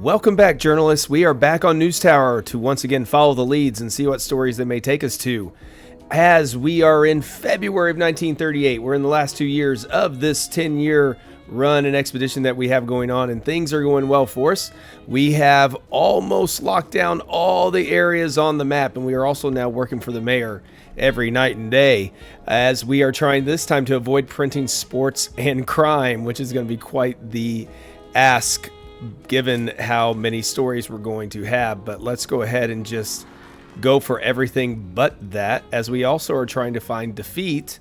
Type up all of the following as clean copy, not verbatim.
Welcome back, journalists. We are back on News Tower to once again follow the leads and see what stories they may take us to. As we are in February of 1938, we're in the last 2 years of this 10-year run and expedition that we have going on, and things are going well for us. We have almost locked down all the areas on the map, and we are also now working for the mayor every night and day, as we are trying this time to avoid printing sports and crime, which is going to be quite the ask given how many stories we're going to have. But let's go ahead and just go for everything but that, as we also are trying to find defeat,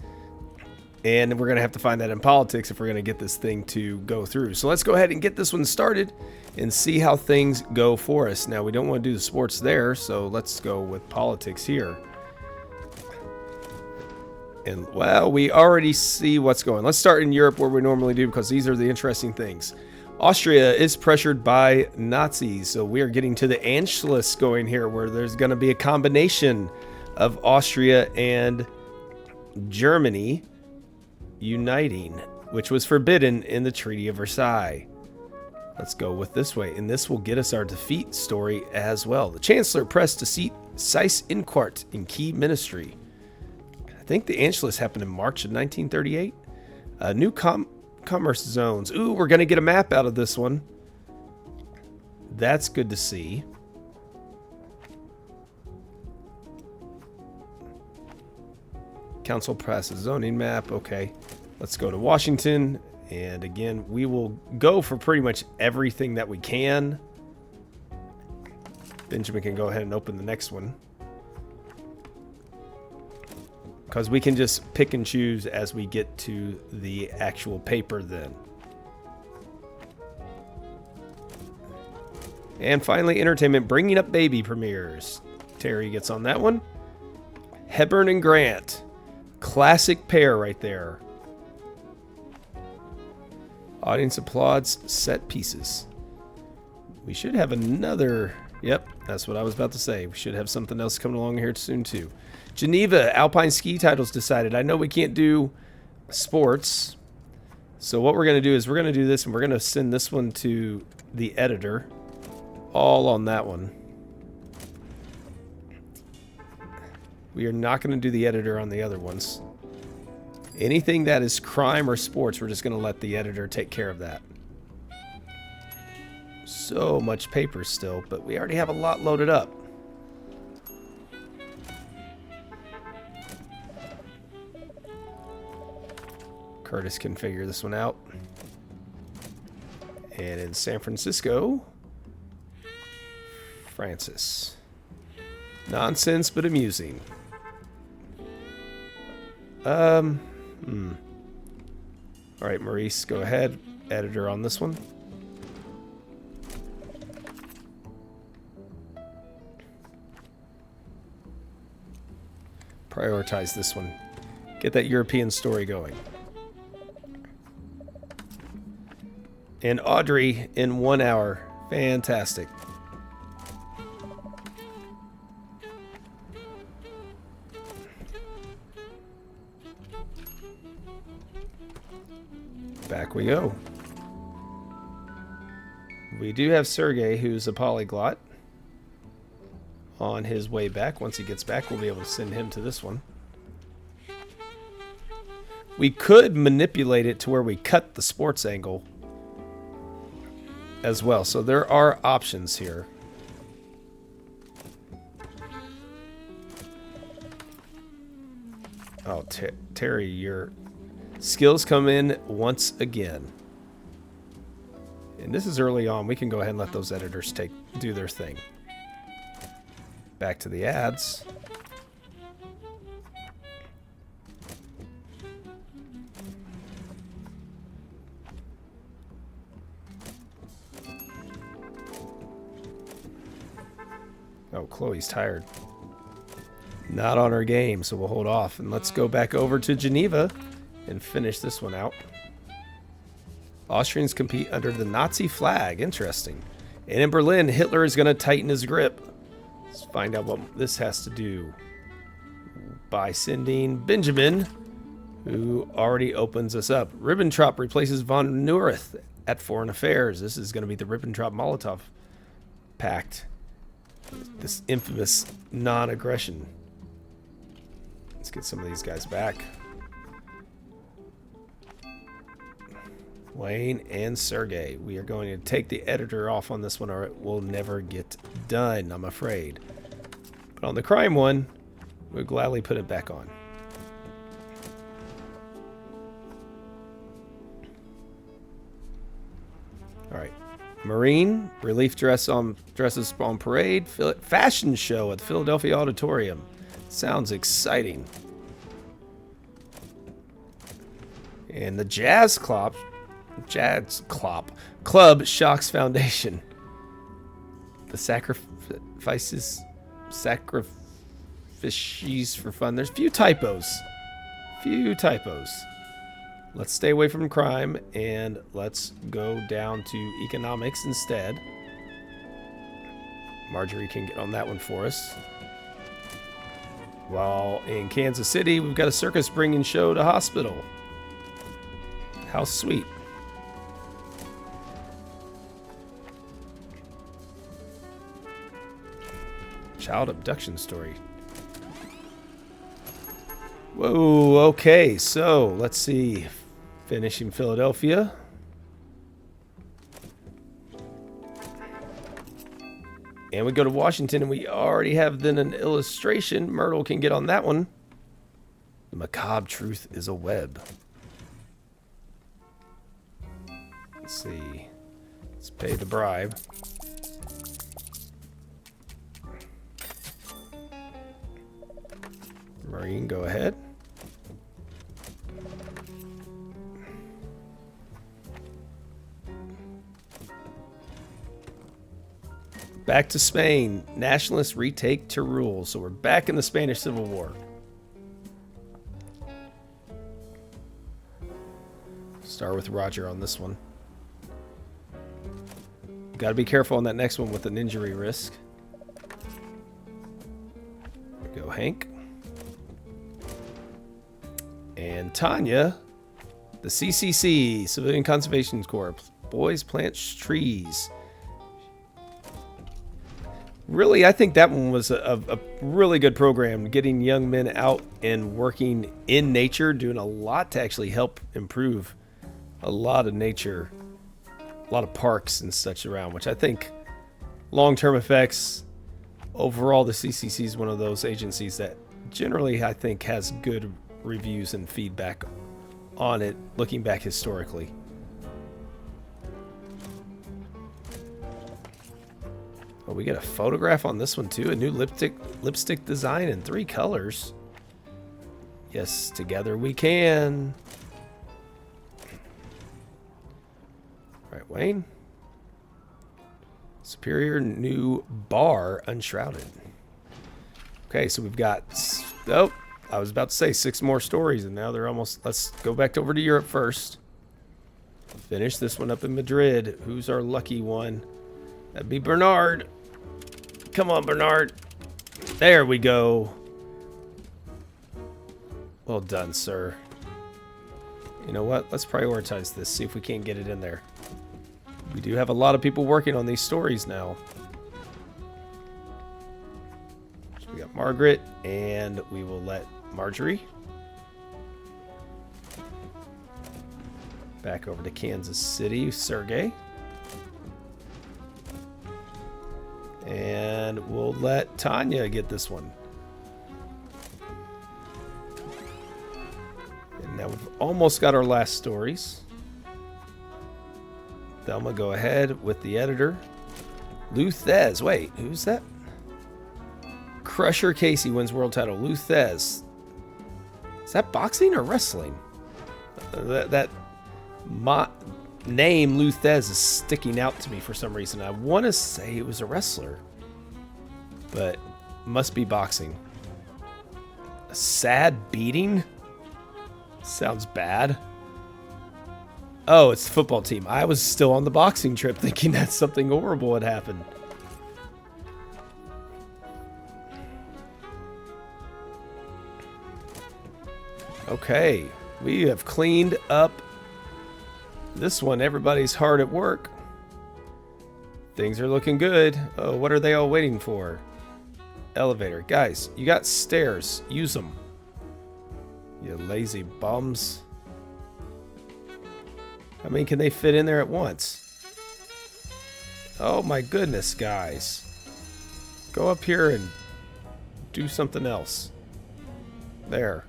and we're going to have to find that in politics if we're going to get this thing to go through. So let's go ahead and get this one started and see how things go for us. Now, we don't want to do the sports there, so let's go with politics here. And, well, we already see what's going. Let's start in Europe where we normally do, because these are the interesting things. Austria is pressured by Nazis, so we are getting to the Anschluss going here, where there's going to be a combination of Austria and Germany uniting, which was forbidden in the Treaty of Versailles. Let's go with this way, and this will get us our defeat story as well. The Chancellor pressed to seat Seyss-Inquart in key ministry. I think the Anschluss happened in March of 1938. New commerce zones. Ooh, we're going to get a map out of this one. That's good to see. Council passes zoning map. Okay, let's go to Washington. And again, we will go for pretty much everything that we can. Benjamin can go ahead and open the next one, because we can just pick and choose as we get to the actual paper then. And finally, entertainment, Bringing Up Baby premieres. Terry gets on that one. Hepburn and Grant. Classic pair right there. Audience applauds, set pieces. We should have another... Yep, that's what I was about to say. We should have something else coming along here soon too. Geneva, alpine ski titles decided. I know we can't do sports. So what we're going to do is we're going to do this, and we're going to send this one to the editor. All on that one. We are not going to do the editor on the other ones. Anything that is crime or sports, we're just going to let the editor take care of that. So much paper still, but we already have a lot loaded up. Curtis can figure this one out. And in San Francisco, Francis. Nonsense, but amusing. All right, Maurice, go ahead. Editor on this one. Prioritize this one. Get that European story going. And Audrey in 1 hour. Fantastic. Back we go. We do have Sergey, who's a polyglot, on his way back. Once he gets back, we'll be able to send him to this one. We could manipulate it to where we cut the sports angle as well. So there are options here. Oh, Terry, your skills come in once again. And this is early on. We can go ahead and let those editors do their thing. Back to the ads. Oh, Chloe's tired. Not on her game, so we'll hold off. And let's go back over to Geneva and finish this one out. Austrians compete under the Nazi flag. Interesting. And in Berlin, Hitler is going to tighten his grip. Let's find out what this has to do by sending Benjamin, who already opens us up. Ribbentrop replaces von Neurath at Foreign Affairs. This is going to be the Ribbentrop-Molotov pact. This infamous non-aggression. Let's get some of these guys back. Wayne and Sergey. We are going to take the editor off on this one or it will never get done, I'm afraid. But on the crime one, we'll gladly put it back on. Alright. Marine, relief dresses on parade, fashion show at the Philadelphia Auditorium. Sounds exciting. And the Jazz Club Shocks Foundation. The sacrifices for fun. There's a few typos. Let's stay away from crime and let's go down to economics instead. Marjorie can get on that one for us. While in Kansas City, we've got a circus bringing show to hospital. How sweet. Child abduction story. Whoa, okay, so let's see. Finishing Philadelphia. And we go to Washington, and we already have then an illustration. Myrtle can get on that one. The macabre truth is a web. Let's see. Let's pay the bribe. Marine, go ahead. Back to Spain. Nationalists retake to rule. So we're back in the Spanish Civil War. Start with Roger on this one. Got to be careful on that next one with an injury risk. There we go, Hank. And Tanya, the CCC, Civilian Conservation Corps. Boys plant trees. Really, I think that one was a really good program, getting young men out and working in nature, doing a lot to actually help improve a lot of nature, a lot of parks and such around, which I think long-term effects, overall the CCC is one of those agencies that generally I think has good reviews and feedback on it, looking back historically. Oh, we get a photograph on this one too. A new lipstick design in 3 colors. Yes, together we can. All right, Wayne. Superior new bar unshrouded. Okay, so we've got, oh, I was about to say 6 more stories, and now they're almost, let's go back over to Europe first. Finish this one up in Madrid. Who's our lucky one? That'd be Bernard. Come on, Bernard. There we go. Well done, sir. You know what? Let's prioritize this. See if we can't get it in there. We do have a lot of people working on these stories now. So we got Margaret, and we will let Marjorie. Back over to Kansas City, Sergey. And we'll let Tanya get this one. And now we've almost got our last stories. Thelma, go ahead with the editor. Luthez. Wait, who's that? Crusher Casey wins world title. Luthez. Is that boxing or wrestling? That name Luthez is sticking out to me for some reason. I want to say it was a wrestler, but must be boxing. A sad beating? Sounds bad. Oh, it's the football team. I was still on the boxing trip thinking that something horrible had happened. Okay, we have cleaned up this one. Everybody's hard at work. Things are looking good. Oh, what are they all waiting for? Elevator. Guys, you got stairs. Use them. You lazy bums. How many can they fit in there at once? Oh my goodness, guys. Go up here and do something else. There.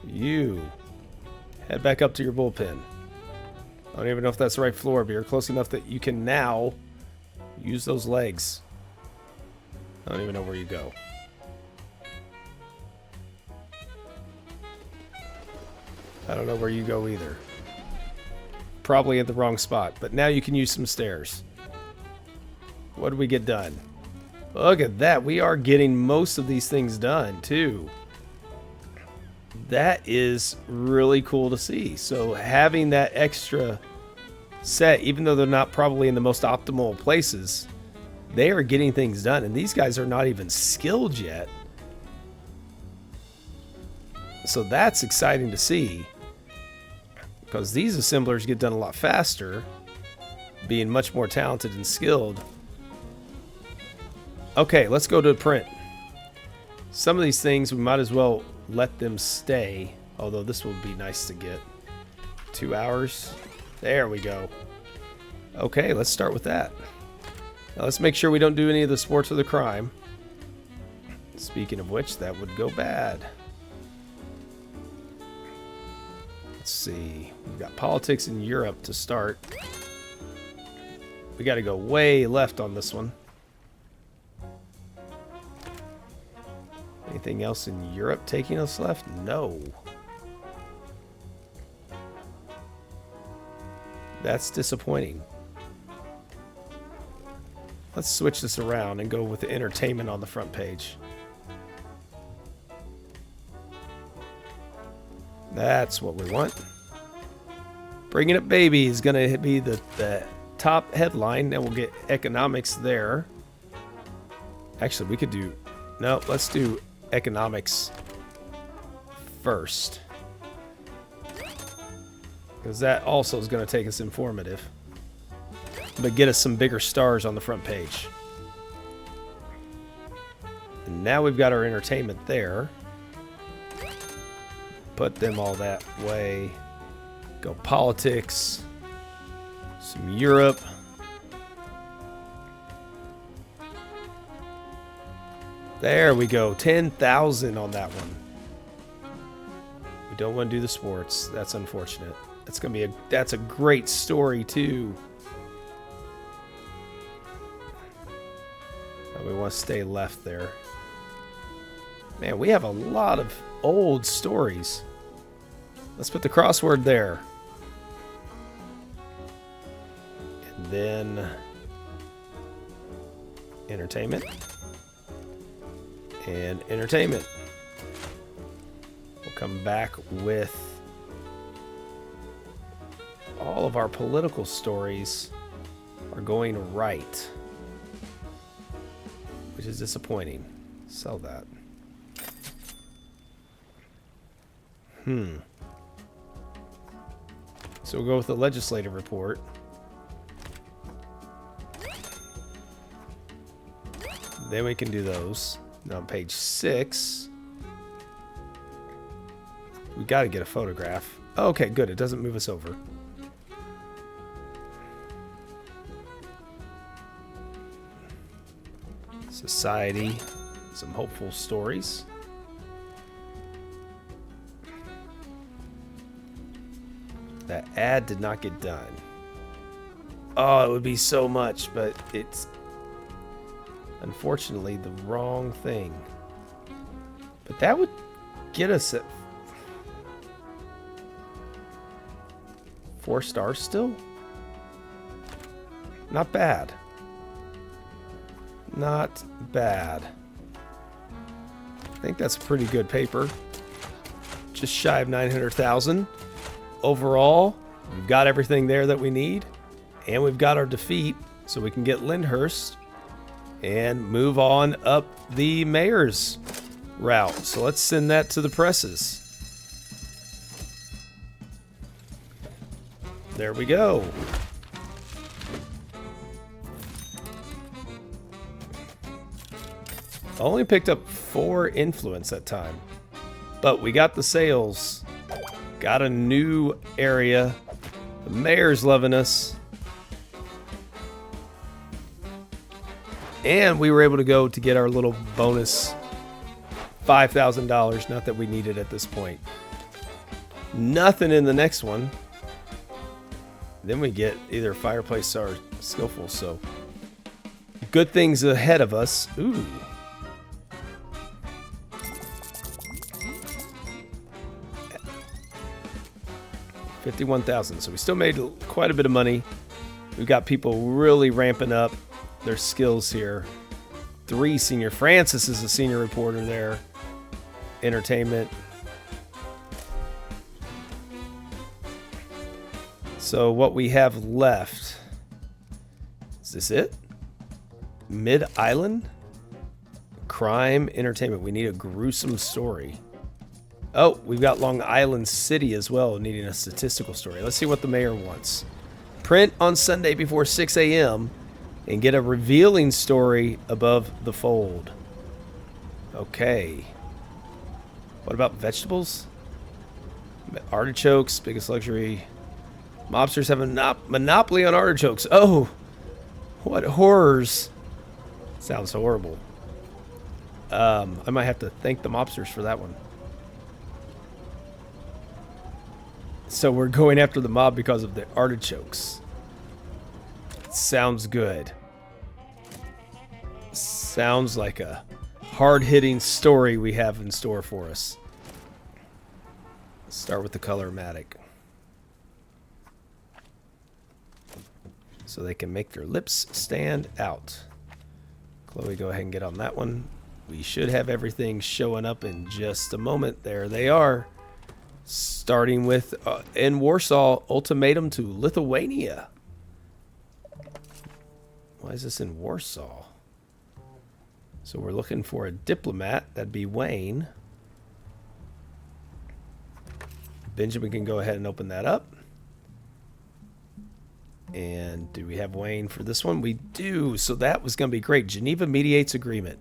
You. Head back up to your bullpen. I don't even know if that's the right floor, but you're close enough that you can now use those legs. I don't even know where you go. I don't know where you go either. Probably at the wrong spot, but now you can use some stairs. What did we get done? Look at that. We are getting most of these things done, too. That is really cool to see. So having that extra set, even though they're not probably in the most optimal places, they are getting things done. And these guys are not even skilled yet. So that's exciting to see. Because these assemblers get done a lot faster, being much more talented and skilled. Okay, let's go to print. Some of these things we might as well let them stay, although this would be nice to get. 2 hours. There we go. Okay, let's start with that. Now let's make sure we don't do any of the sports or the crime. Speaking of which, that would go bad. Let's see. We've got politics in Europe to start. We got to go way left on this one. Anything else in Europe taking us left? No. That's disappointing. Let's switch this around and go with the entertainment on the front page. That's what we want. Bringing Up Baby is going to be the top headline. Then we'll get economics there. Actually, we could do... No, let's do economics first. Because that also is going to take us informative. But get us some bigger stars on the front page. And now we've got our entertainment there. Put them all that way. Go politics. Some Europe. There we go. 10,000 on that one. We don't want to do the sports. That's unfortunate. That's gonna be that's a great story too. And we want to stay left there. Man, we have a lot of old stories. Let's put the crossword there. And then entertainment. And entertainment. We'll come back with all of our political stories are going right, which is disappointing. Sell that. So we'll go with the legislative report. Then we can do those. Now on page 6, we got to get a photograph. Oh, okay, good. It doesn't move us over. Society, some hopeful stories. That ad did not get done. Oh, it would be so much, but it's unfortunately the wrong thing. But that would get us at 4 stars still. Not bad. Not bad. I think that's a pretty good paper. Just shy of 900,000. Overall, we've got everything there that we need. And we've got our defeat, so we can get Lyndhurst and move on up the mayor's route. So let's send that to the presses. There we go. Only picked up 4 influence that time. But we got the sales. Got a new area. The mayor's loving us. And we were able to go to get our little bonus $5,000. Not that we need it at this point. Nothing in the next one. Then we get either fireplace or skillful. So good things ahead of us. Ooh. $51,000. So we still made quite a bit of money. We've got people really ramping up their skills here. 3 senior. Francis is a senior reporter there. Entertainment. So what we have left. Is this it? Mid-Island? Crime, entertainment. We need a gruesome story. Oh, we've got Long Island City as well, needing a statistical story. Let's see what the mayor wants. Print on Sunday before 6 a.m. and get a revealing story above the fold. Okay. What about vegetables? Artichokes, biggest luxury. Mobsters have a monopoly on artichokes. Oh, what horrors. Sounds horrible. I might have to thank the mobsters for that one. So we're going after the mob because of the artichokes. Sounds good. Sounds like a hard-hitting story we have in store for us. Let's start with the color-matic. So they can make their lips stand out. Chloe, go ahead and get on that one. We should have everything showing up in just a moment. There they are. Starting with, in Warsaw, ultimatum to Lithuania. Why is this in Warsaw? So we're looking for a diplomat. That'd be Wayne. Benjamin can go ahead and open that up. And do we have Wayne for this one? We do. So that was going to be great. Geneva mediates agreement.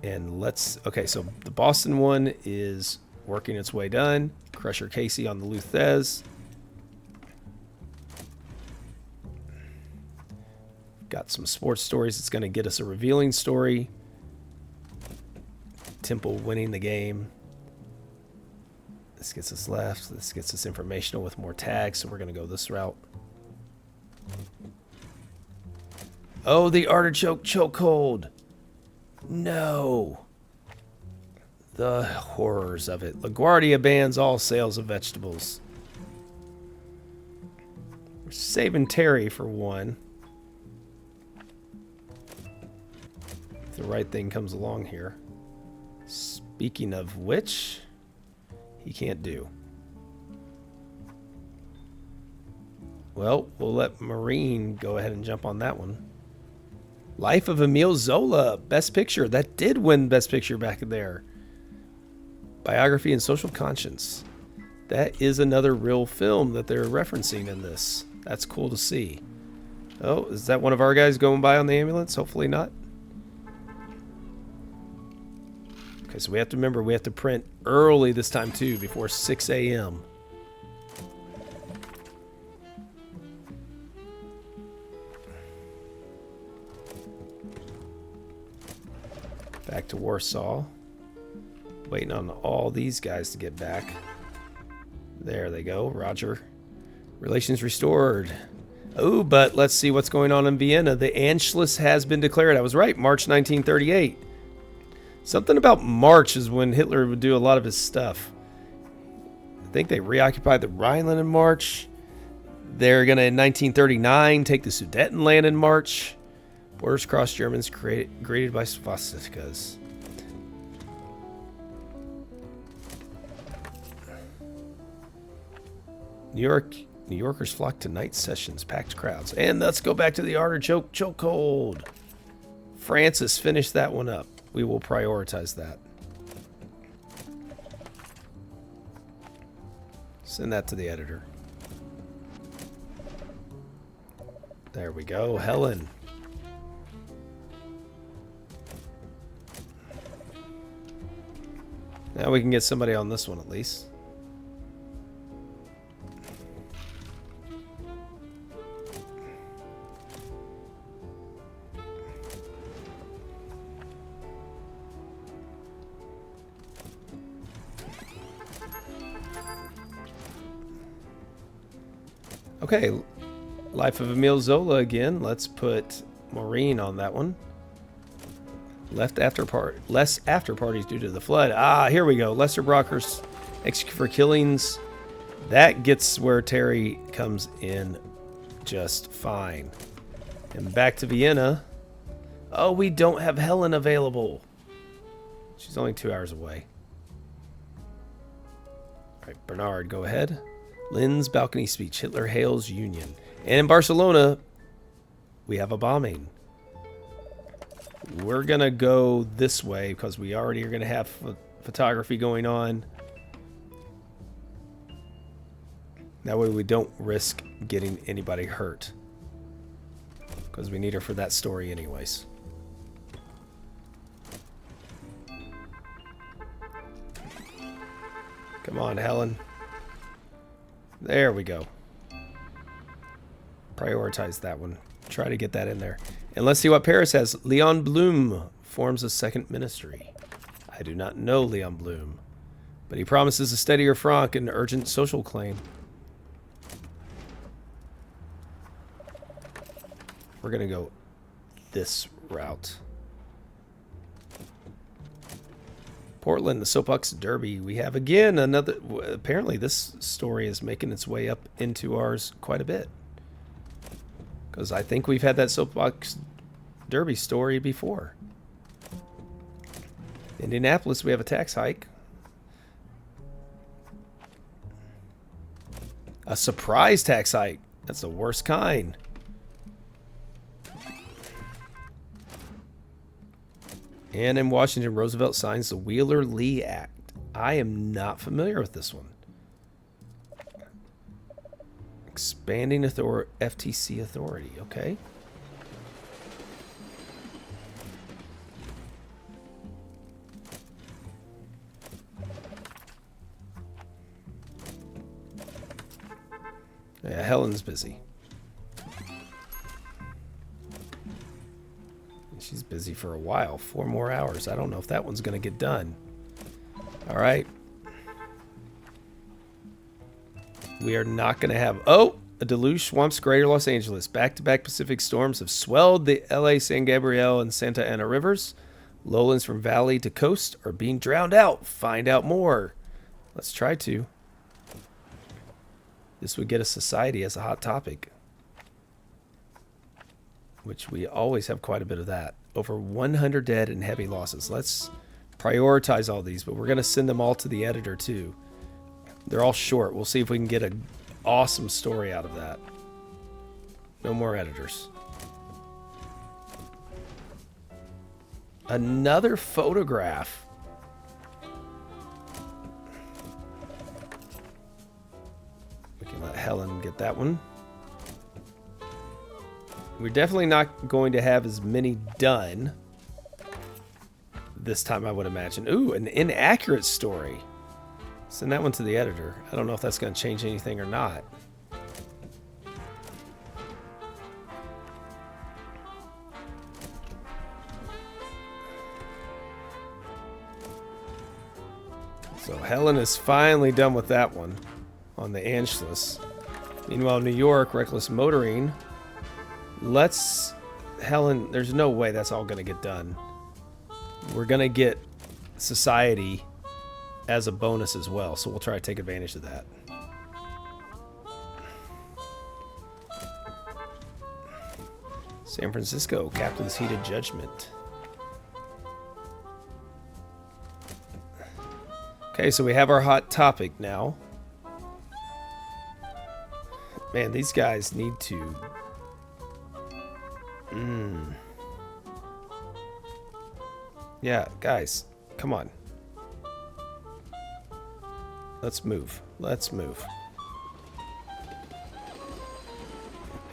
And let's, okay, so the Boston one is working its way done. Crusher Casey on the Luthez. Got some sports stories. It's going to get us a revealing story. Temple winning the game. This gets us left. This gets us informational with more tags, so we're going to go this route. Oh, the artichoke chokehold. No. The horrors of it. LaGuardia bans all sales of vegetables. We're saving Terry for one. If the right thing comes along here. Speaking of which, he can't do. Well, we'll let Marine go ahead and jump on that one. Life of Emile Zola, Best Picture. That did win Best Picture back there. Biography and Social Conscience. That is another real film that they're referencing in this. That's cool to see. Oh, is that one of our guys going by on the ambulance? Hopefully not. Okay, so we have to remember we have to print early this time too, before 6 a.m. Back to Warsaw. Waiting on all these guys to get back. There they go. Roger. Relations restored. Oh, but let's see what's going on in Vienna. The Anschluss has been declared. I was right. March 1938. Something about March is when Hitler would do a lot of his stuff. I think they reoccupied the Rhineland in March. They're going to, in 1939, take the Sudetenland in March. Borders cross Germans greeted by swastikas. New Yorkers flock to night sessions, packed crowds. And let's go back to the artichoke chokehold. Francis finished that one up. We will prioritize that. Send that to the editor. There we go. Helen. Now we can get somebody on this one at least. Okay, Life of Emile Zola again. Let's put Maureen on that one. Less after parties due to the flood. Ah, here we go. Lester Brockers executed for killings. That gets where Terry comes in just fine. And back to Vienna. Oh, we don't have Helen available. She's only 2 hours away. All right, Bernard, go ahead. Lynn's balcony speech. Hitler hails Union. And in Barcelona, we have a bombing. We're going to go this way because we already are going to have photography going on. That way we don't risk getting anybody hurt. Because we need her for that story anyways. Come on, Helen. There we go. Prioritize that one. Try to get that in there. And let's see what Paris has. Leon Blum forms a second ministry. I do not know Leon Blum, but he promises a steadier franc and urgent social claim. We're going to go this route. Portland, the Soapbox Derby. We have again another. Apparently, this story is making its way up into ours quite a bit. Because I think we've had that Soapbox Derby story before. Indianapolis, we have a tax hike. A surprise tax hike. That's the worst kind. And in Washington, Roosevelt signs the Wheeler-Lee Act. I am not familiar with this one. Expanding FTC authority. Okay. Yeah, Helen's busy. She's busy for a while. 4 more hours. I don't know if that one's going to get done. All right. We are not going to have... Oh! A deluge swamps greater Los Angeles. Back-to-back Pacific storms have swelled the LA, San Gabriel, and Santa Ana rivers. Lowlands from valley to coast are being drowned out. Find out more. Let's try to. This would get a society as a hot topic. Which we always have quite a bit of that. Over 100 dead and heavy losses. Let's prioritize all these, but we're going to send them all to the editor too. They're all short. We'll see if we can get an awesome story out of that. No more editors. Another photograph. We can let Helen get that one. We're definitely not going to have as many done this time, I would imagine. Ooh, an inaccurate story. Send that one to the editor. I don't know if that's going to change anything or not. So Helen is finally done with that one on the Anschluss. Meanwhile, New York, reckless motoring. Let's... Helen, there's no way that's all going to get done. We're going to get society as a bonus as well, so we'll try to take advantage of that. San Francisco, Captain's Heated Judgment. Okay, so we have our hot topic now. Man, these guys need to... Yeah, guys, come on. Let's move. Let's move.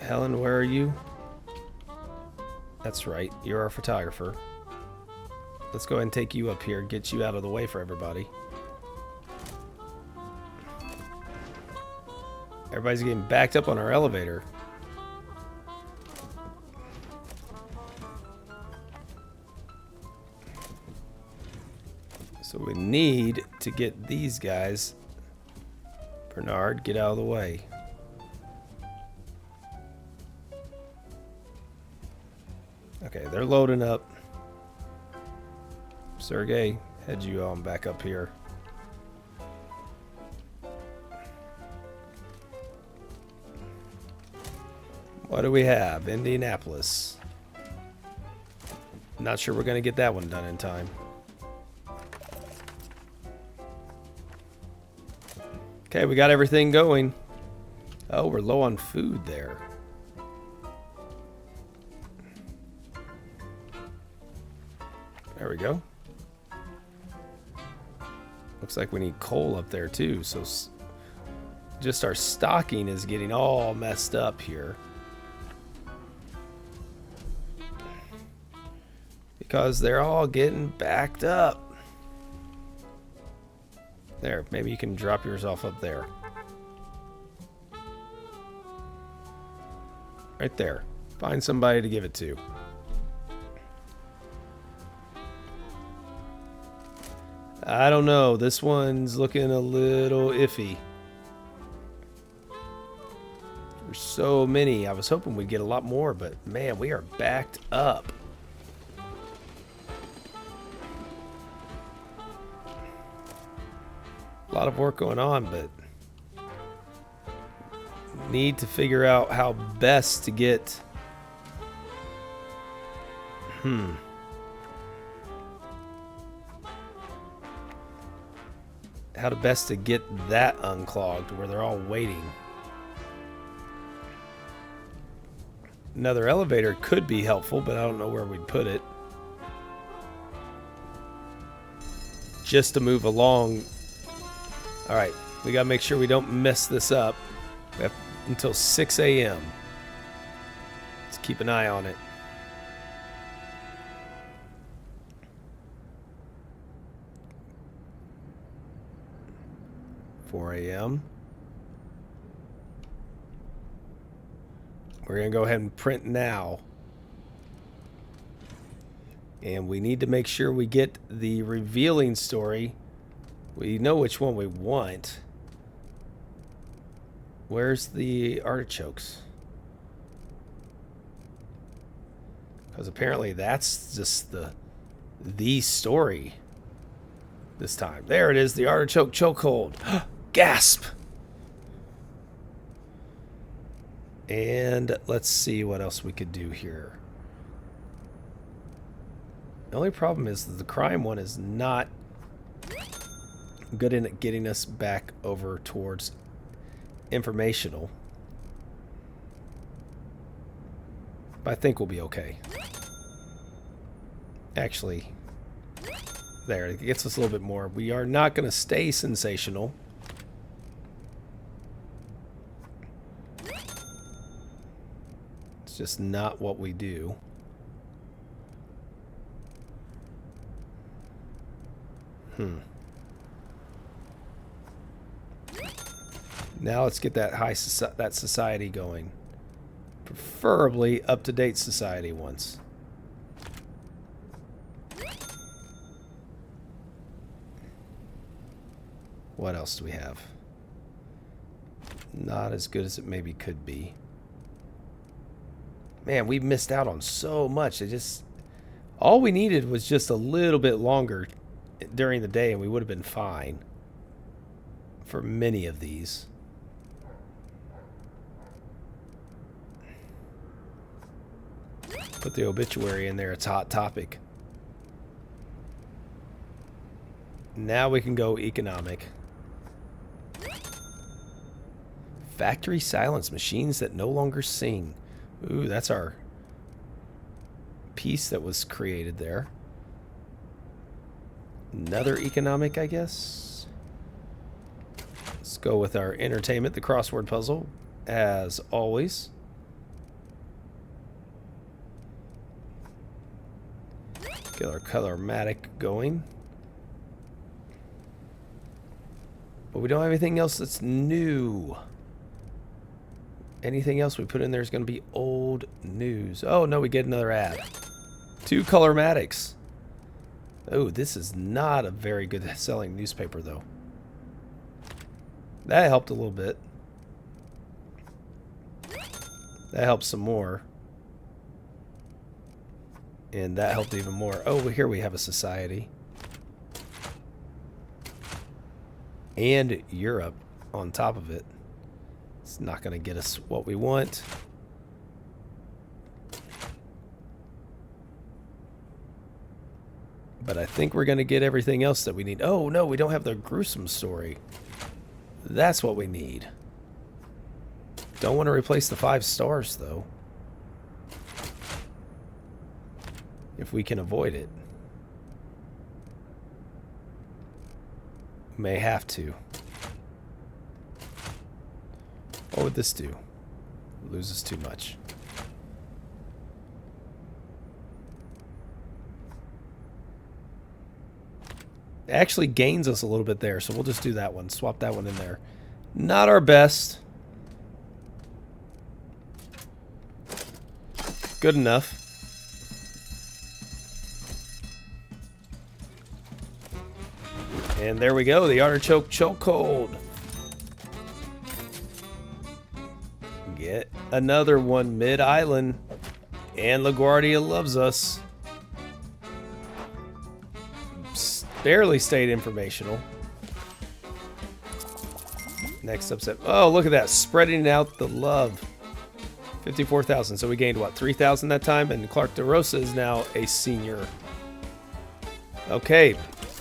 Helen, where are you? That's right. You're our photographer. Let's go ahead and take you up here, get you out of the way for everybody. Everybody's getting backed up on our elevator. So we need to get these guys. Bernard, get out of the way. Okay, they're loading up. Sergey, head you on back up here. What do we have? Indianapolis. Not sure we're going to get that one done in time. Okay, we got everything going. Oh, we're low on food there. There we go. Looks like we need coal up there too, so just our stocking is getting all messed up here. Because they're all getting backed up. There, maybe you can drop yours off up there. Right there. Find somebody to give it to. I don't know. This one's looking a little iffy. There's so many. I was hoping we'd get a lot more, but man, we are backed up. A lot of work going on, but need to figure out how best to get how to best to get that unclogged where they're all waiting. Another elevator could be helpful, but I don't know where we'd put it. Just to move along. All right, we got to make sure we don't mess this up. We have until 6 a.m. Let's keep an eye on it. (4 a.m.) We're going to go ahead and print now. And we need to make sure we get the revealing story. We know which one we want. Where's the artichokes? Because apparently that's just the story this time. There it is, the artichoke chokehold. Gasp! And let's see what else we could do here. The only problem is that the crime one is not good in at getting us back over towards informational. But I think we'll be okay. Actually, there, it gets us a little bit more. We are not going to stay sensational. It's just not what we do. Now let's get that that society going. Preferably up-to-date society ones. What else do we have? Not as good as it maybe could be. Man, we missed out on so much. All we needed was just a little bit longer during the day and we would have been fine for many of these. Put the obituary in there. It's a hot topic. Now we can go economic. Factory silence. Machines that no longer sing. Ooh, that's our piece that was created there. Another economic, I guess. Let's go with our entertainment, the crossword puzzle, as always. Get our colormatic going. But we don't have anything else that's new. Anything else we put in there is going to be old news. Oh, no, we get another ad. 2 Colormatics. Oh, this is not a very good selling newspaper, though. That helped a little bit. That helped some more. And that helped even more. Oh, here we have a society. And Europe on top of it. It's not going to get us what we want. But I think we're going to get everything else that we need. Oh, no, we don't have the gruesome story. That's what we need. Don't want to replace the 5 stars, though. If we can avoid it. May have to. What would this do? Loses too much. It actually gains us a little bit there, so we'll just do that one. Swap that one in there. Not our best. Good enough. And there we go, the artichoke chokehold. Get another one mid-island. And LaGuardia loves us. Barely stayed informational. Next upset. Oh, look at that. Spreading out the love. 54,000. So we gained, what, 3,000 that time? And Clark DeRosa is now a senior. Okay.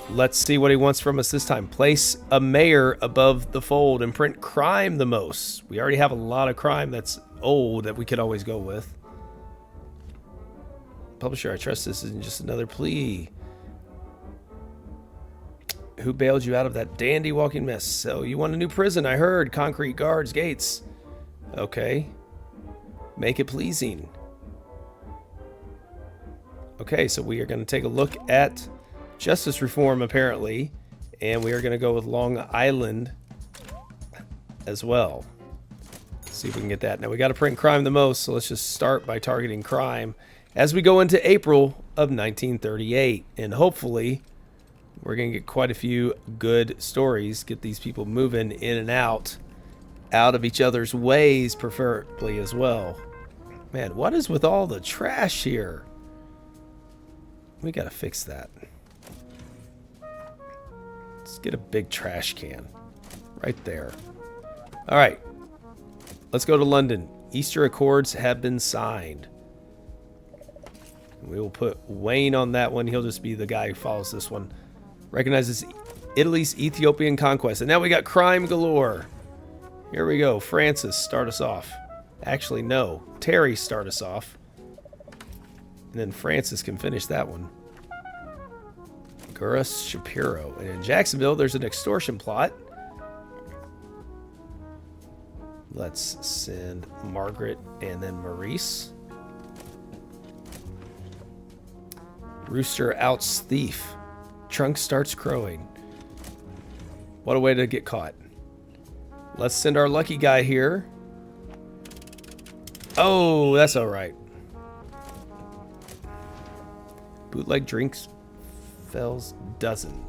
Let's see what he wants from us this time. Place a mayor above the fold and print crime the most. We already have a lot of crime that's old that we could always go with. Publisher, I trust this isn't just another plea. Who bailed you out of that dandy walking mess? So you want a new prison, I heard. Concrete guards, gates. Okay. Make it pleasing. Okay, so we are going to take a look at justice reform, apparently, and we are going to go with Long Island as well. See if we can get that. Now we got to print crime the most, so let's just start by targeting crime as we go into April of 1938, and hopefully we're going to get quite a few good stories, get these people moving in and out of each other's ways, preferably as well. Man, what is with all the trash here? We got to fix that. Let's get a big trash can right there. All right, let's go to London. Easter Accords have been signed. We will put Wayne on that one. He'll just be the guy who follows this one. Recognizes Italy's Ethiopian conquest. And now we got crime galore. Here we go. Francis, start us off. Actually, no. Terry, start us off. And then Francis can finish that one. Gurus Shapiro. And in Jacksonville, there's an extortion plot. Let's send Margaret and then Maurice. Rooster outs thief. Trunk starts crowing. What a way to get caught. Let's send our lucky guy here. Oh, that's all right. Bootleg drinks Fells dozen.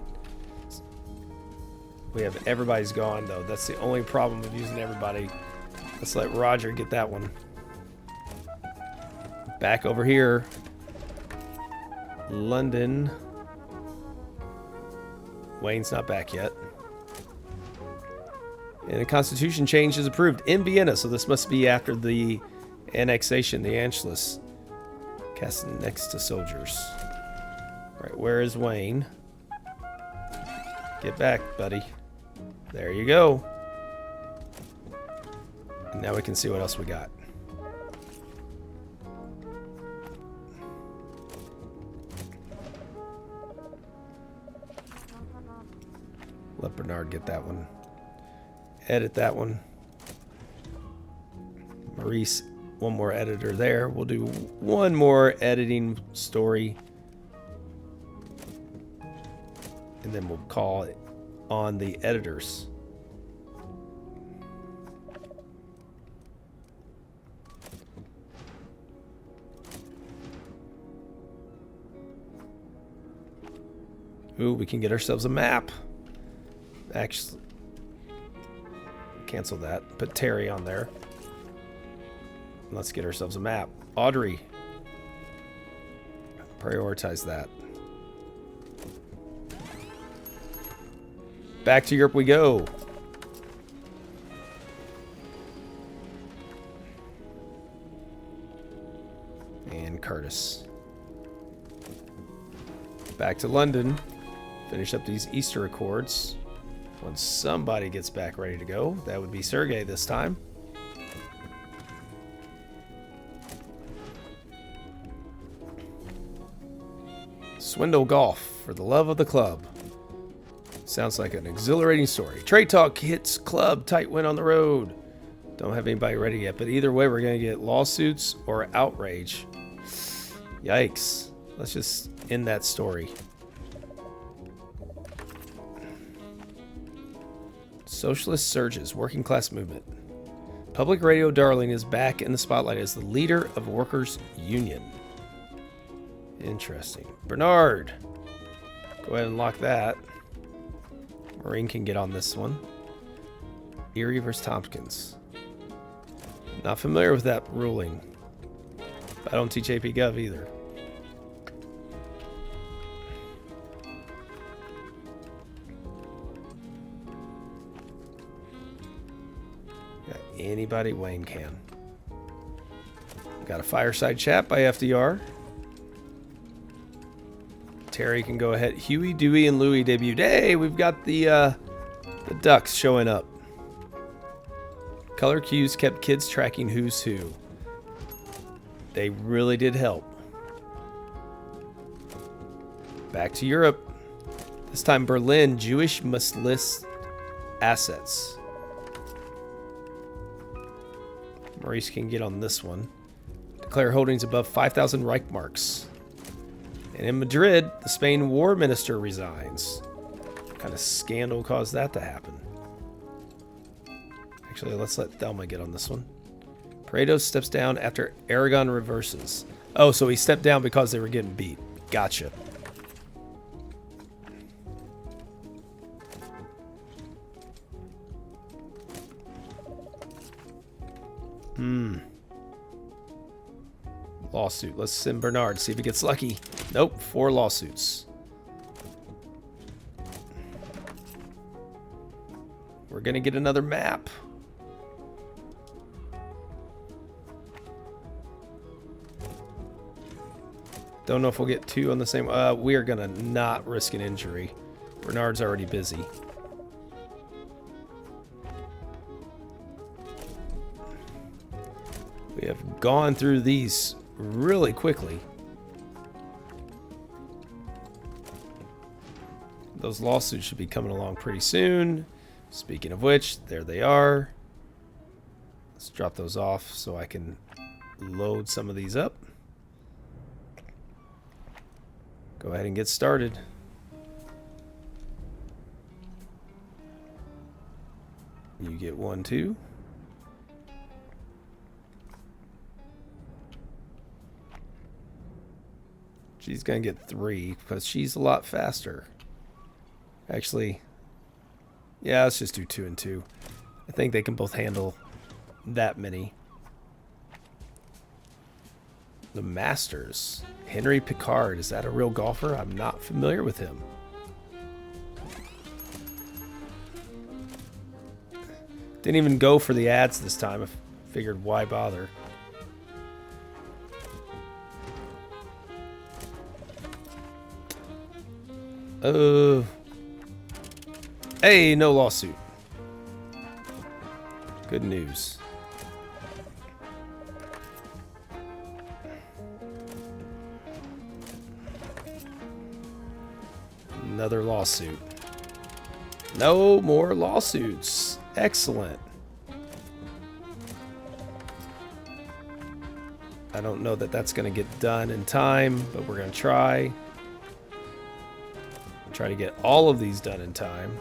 We have everybody's gone, though. That's the only problem with using everybody. Let's let Roger get that one. Back over here. London. Wayne's not back yet. And the Constitution change is approved in Vienna, so this must be after the annexation, the Anschluss. Cast next to soldiers. All right, where is Wayne? Get back, buddy. There you go. And now we can see what else we got. Let Bernard get that one. Edit that one. Maurice, one more editor there. We'll do one more editing story. And then we'll call it on the editors. Ooh, we can get ourselves a map. Actually, cancel that. Put Terry on there. Let's get ourselves a map. Audrey. Prioritize that. Back to Europe we go. And Curtis. Back to London. Finish up these Easter Accords. When somebody gets back ready to go, that would be Sergey this time. Swindle Golf for the love of the club. Sounds like an exhilarating story. Trade Talk hits club. Tight win on the road. Don't have anybody ready yet, but either way, we're going to get lawsuits or outrage. Yikes. Let's just end that story. Socialist surges, working class movement. Public radio darling is back in the spotlight as the leader of workers' union. Interesting. Bernard. Go ahead and lock that. Marine can get on this one. Erie versus Tompkins. Not familiar with that ruling. I don't teach AP Gov either. Got anybody Wayne can. Got a fireside chat by FDR. Terry can go ahead. Huey, Dewey, and Louie debuted. Hey, we've got the Ducks showing up. Color cues kept kids tracking who's who. They really did help. Back to Europe. This time Berlin. Jewish must list assets. Maurice can get on this one. Declare holdings above 5,000 Reichmarks. And in Madrid, the Spain war minister resigns. What kind of scandal caused that to happen? Actually, let's let Thelma get on this one. Paredes steps down after Aragon reverses. Oh, so he stepped down because they were getting beat. Gotcha. Lawsuit. Let's send Bernard, see if he gets lucky. Nope, 4 lawsuits. We're gonna get another map. Don't know if we'll get 2 on the same. We are gonna not risk an injury. Bernard's already busy. We have gone through these really quickly. Those lawsuits should be coming along pretty soon. Speaking of which, there they are. Let's drop those off so I can load some of these up. Go ahead and get started. You get 1, 2. She's going to get 3 because she's a lot faster. Actually, yeah, let's just do 2 and 2. I think they can both handle that many. The Masters. Henry Picard. Is that a real golfer? I'm not familiar with him. Didn't even go for the ads this time. I figured why bother. Hey, no lawsuit. Good news. Another lawsuit. No more lawsuits. Excellent. I don't know that that's going to get done in time, but we're going to try. Try to get all of these done in time.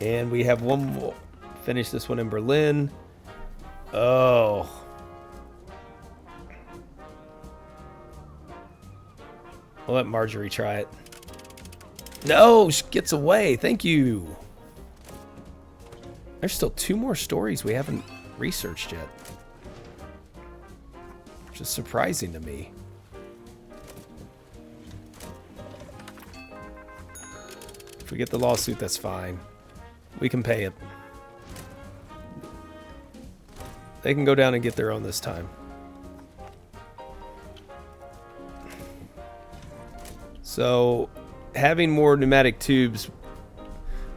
And we have one more. Finish this one in Berlin. Oh. We'll let Marjorie try it. No, she gets away. Thank you. There's still 2 more stories we haven't researched yet. Which is surprising to me. If we get the lawsuit, that's fine. We can pay it. They can go down and get their own this time. So, having more pneumatic tubes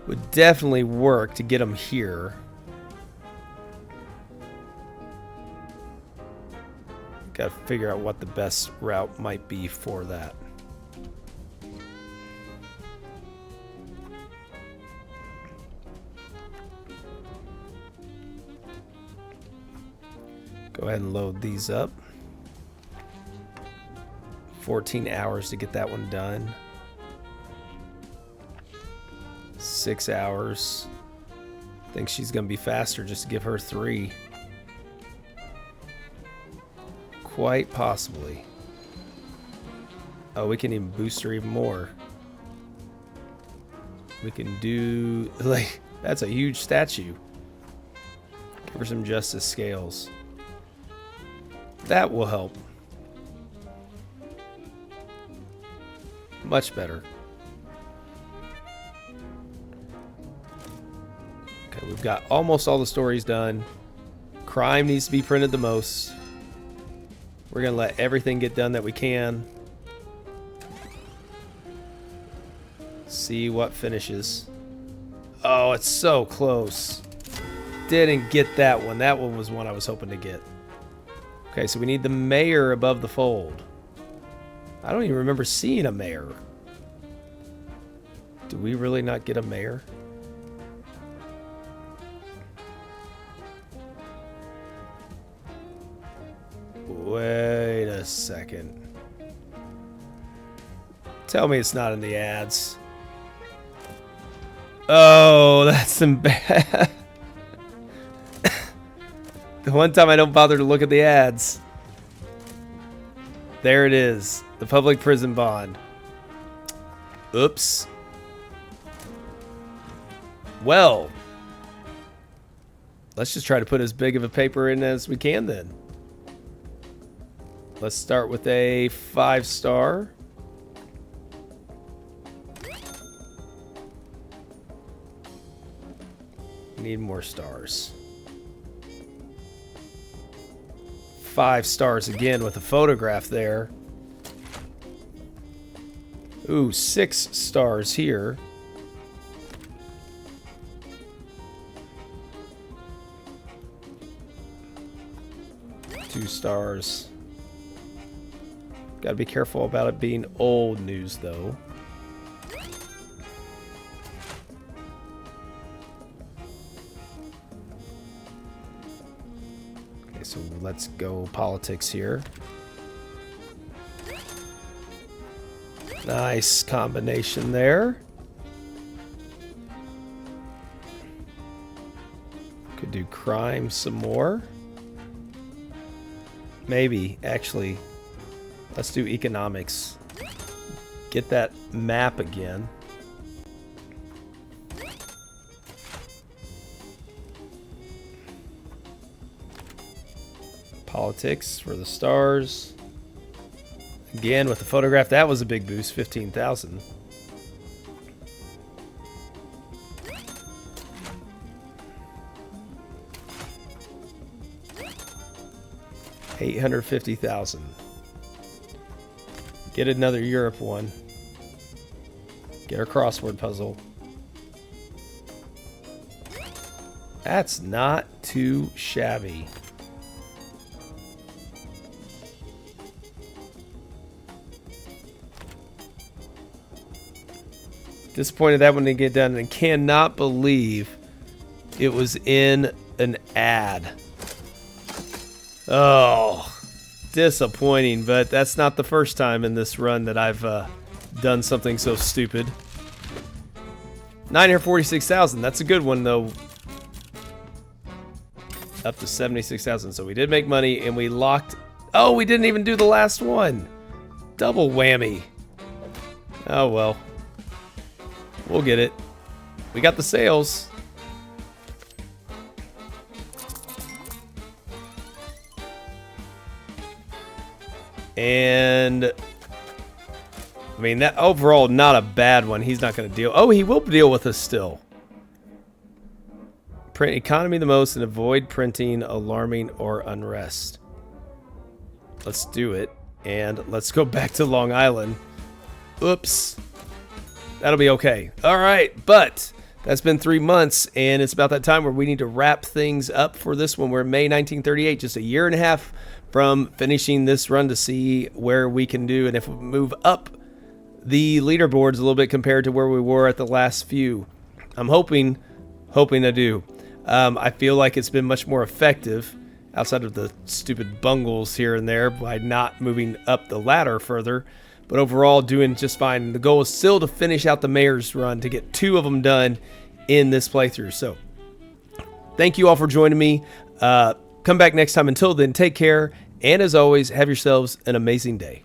would definitely work to get them here. Got to figure out what the best route might be for that. Go ahead and load these up. 14 hours to get that one done. 6 hours. Think she's gonna be faster just to give her 3. Quite possibly. Oh, we can even boost her even more. We can do, like, that's a huge statue. Give her some justice scales. That will help. Much better. Okay, we've got almost all the stories done. Crime needs to be printed the most. We're gonna let everything get done that we can. See what finishes. Oh, it's so close. Didn't get that one. That one was one I was hoping to get. Okay, so we need the mayor above the fold. I don't even remember seeing a mayor. Do we really not get a mayor? Wait a second. Tell me it's not in the ads. Oh, that's some bad. The one time I don't bother to look at the ads. There it is. The public prison bond. Oops. Well, let's just try to put as big of a paper in as we can then. Let's start with a 5-star. Need more stars. 5 stars again with a photograph there. Ooh, 6 stars here. Two stars. Gotta be careful about it being old news though. Okay, so let's go politics here. Nice combination there. Could do crime some more. Maybe, actually. Let's do economics. Get that map again. Politics for the stars. Again, with the photograph, that was a big boost, 15,000. $850,000. Get another Europe one. Get our crossword puzzle. That's not too shabby. Disappointed that one didn't get done, and cannot believe it was in an ad. Oh, disappointing, but that's not the first time in this run that I've done something so stupid. 946,000, that's a good one though. Up to 76,000, so we did make money and we locked. Oh, we didn't even do the last one. Double whammy. Oh, well. We'll get it. We got the sales. And I mean, that overall not a bad one. He's not going to deal. Oh, he will deal with us still. Print economy the most and avoid printing, alarming, or unrest. Let's do it. And let's go back to Long Island. Oops. That'll be okay. All right, but that's been 3 months, and it's about that time where we need to wrap things up for this one. We're in May 1938, just a year and a half from finishing this run to see where we can do, and if we move up the leaderboards a little bit compared to where we were at the last few. I'm hoping to do. I feel like it's been much more effective, outside of the stupid bungles here and there, by not moving up the ladder further. But overall, doing just fine. The goal is still to finish out the mayor's run, to get 2 of them done in this playthrough. So, thank you all for joining me. Come back next time. Until then, take care. And as always, have yourselves an amazing day.